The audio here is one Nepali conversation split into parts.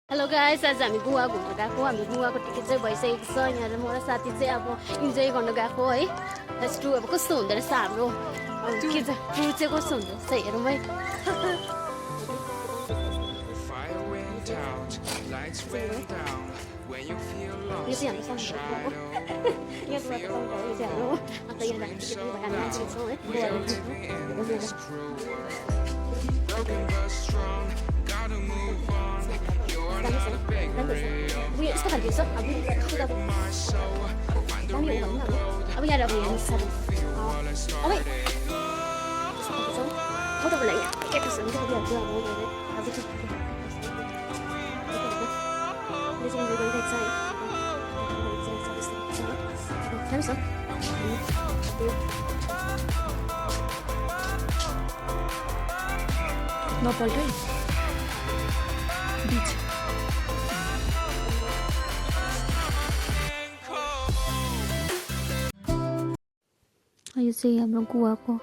हेलो गाइस, आज हामी गोवा घुम्न गएको। हामी गोवाको टिकट चाहिँ भइसकेको छ। यहाँ म र साथी चाहिँ अब इन्जोय गर्न गएको है। Let's do. अब कस्तो हुँदो रहेछ हाम्रो के छ टुर चाहिँ कस्तो हुँदो रहेछ हेरौँ है। यो चाहिँ हाम्रो सँगै यहाँ गोवाको काउन्टर हो। यो चाहिँ हाम्रो अन्त यहाँ जाने टिकट पनि हामी आइपुगेको छौँ है यस्तो खालको छ अब यहाँ अब हेर्नु छ अब फोटोको लागि क्याक्टस हुन्छ गरिहाल्छु अब अब चाहिँ इन्जोय गरिरहेको छ है राम्रो छ नपल्टै बिच यो चाहिँ हाम्रो गोवाको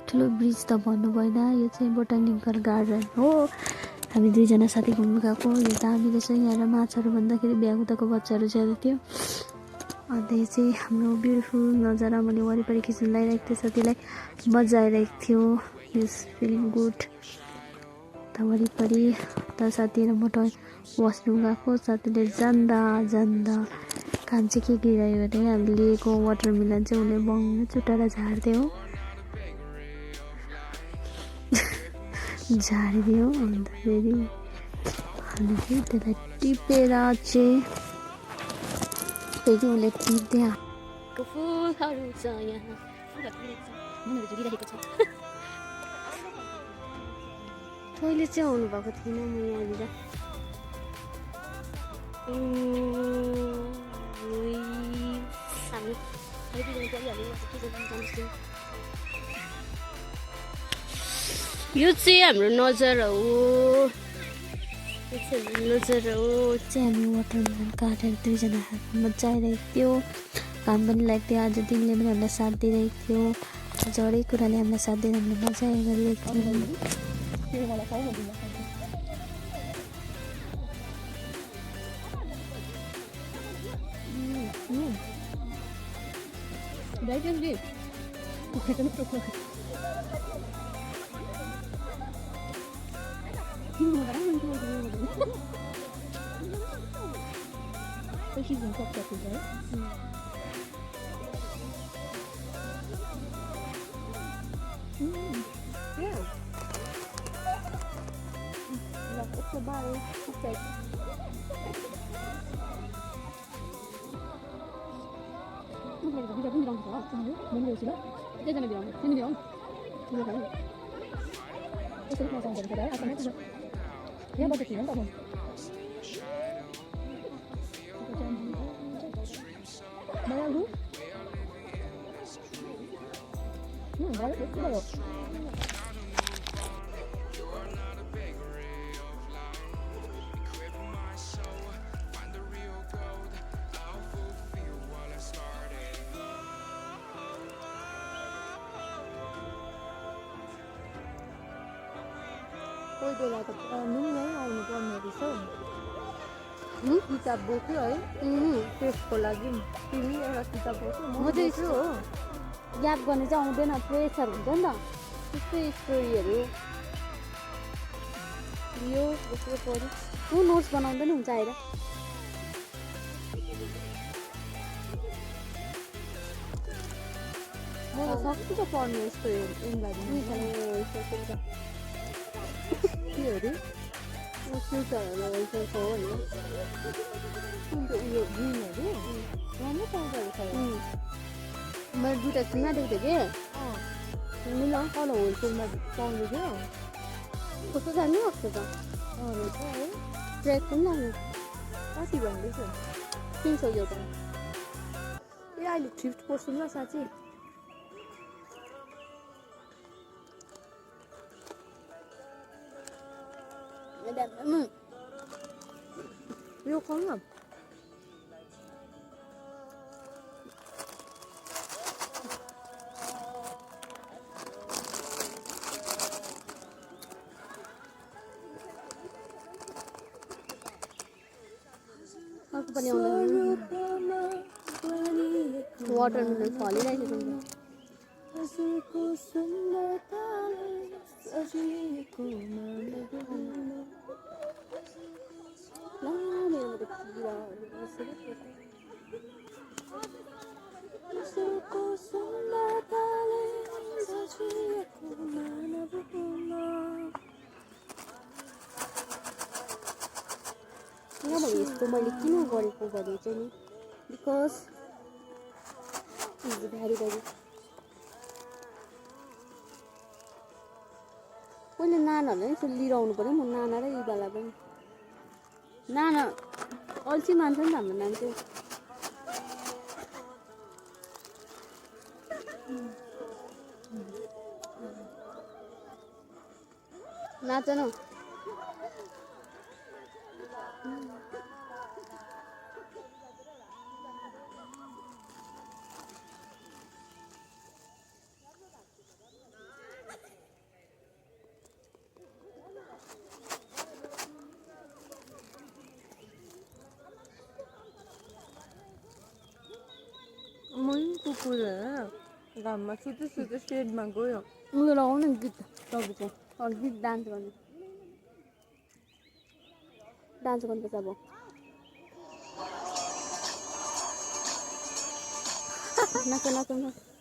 ठुलो ब्रिज त भन्नु भएन। यो चाहिँ बोटानिकल गार्डन हो। हामी दुईजना साथी घुम्नु गएको। यो त हामीले चाहिँ यहाँ माछाहरू भन्दाखेरि भ्यागुताको बच्चाहरू ज्यादा थियो। अन्त यो चाहिँ हाम्रो ब्युटिफुल नजारा मैले वरिपरि खिच्न लगाइरहेको थिएँ। साथीलाई मजा आइरहेको थियो। यस फिलिङ गुड। त वरिपरि त साथी र म त वासरुम गएको। साथीले जान्दा जान्दा काम चाहिँ के गिरायो भने हामीले लिएको वाटरमेलन चाहिँ उसले बङ्ग चुटाएर झारिदियो झारिदियो। अन्त फेरि हामीले चाहिँ त्यसलाई टिपेर चाहिँ फेरि उसले टिप्दै फुलहरू छ यहाँ फुलहरू झुलिरहेको छ। कहिले चाहिँ आउनु भएको थिएन म यहाँनिर। यो चाहिँ हाम्रो नजारा हो। यो चाहिँ हाम्रो नजारा हो। चाहिँ हामी वाटरमेलन काटेर दुईजना हातमा मजा आइरहेको थियो। काम पनि लागेको थियो। आज दिनले पनि हामीलाई साथ दिइरहेको थियो। आज हरेक कुराले हामीलाई साथ दिएर हामीले मजा गरिरहेको थियो। कोही बेला त यहीँ आउनु पर्ने रहेछ। किताब बोक्यो है त्यसको लागि तिमी एउटा किताब बोक्यो म चाहिँ यस्तो हो याद गर्ने चाहिँ आउँदैन। प्रेसर हुन्छ नि त त्यस्तै स्टोरीहरू यो जस्तो पढ्यो तँ नोट्स बनाउँदा नि हुन्छ आएर। म त सक्छु त पढ्नु यस्तो केहरू फ्युचरहरू हो नि उयो ग्रिनहरू राम्रो पाउँदो रहेछ। मैले दुइटा किन्न दिएको थिएँ कि मिल तल होलसेलमा पाउँदै थियो। कस्तो जानु भएको त रहेछ है ट्र्याक पनि लाग्यो। कति भन्दैछ 300 एउटा। ए अहिले थ्रिफ्ट पस्छु ल साँच्ची। यो खाऊ न। अर्को पनि आउँदैन वाटरमेलन फलिरहेको छ किनभने यस्तो मैले किन गरेको भने चाहिँ नि बिकज इज भेरी भेरी पहिले नानाहरूलाई यसो लिएर आउनु पऱ्यो म नाना र इबालाई पनि नाना अल्छी मान्छ नि त हाम्रो नानी चाहिँ नाच न कुकुर घाममा सुते सुते सेडमा गयो उयो लगाउनु नि गीत तपाईँको अरू गीत डान्स गर्नु गर्नुपर्छ अब नाच नाच नाच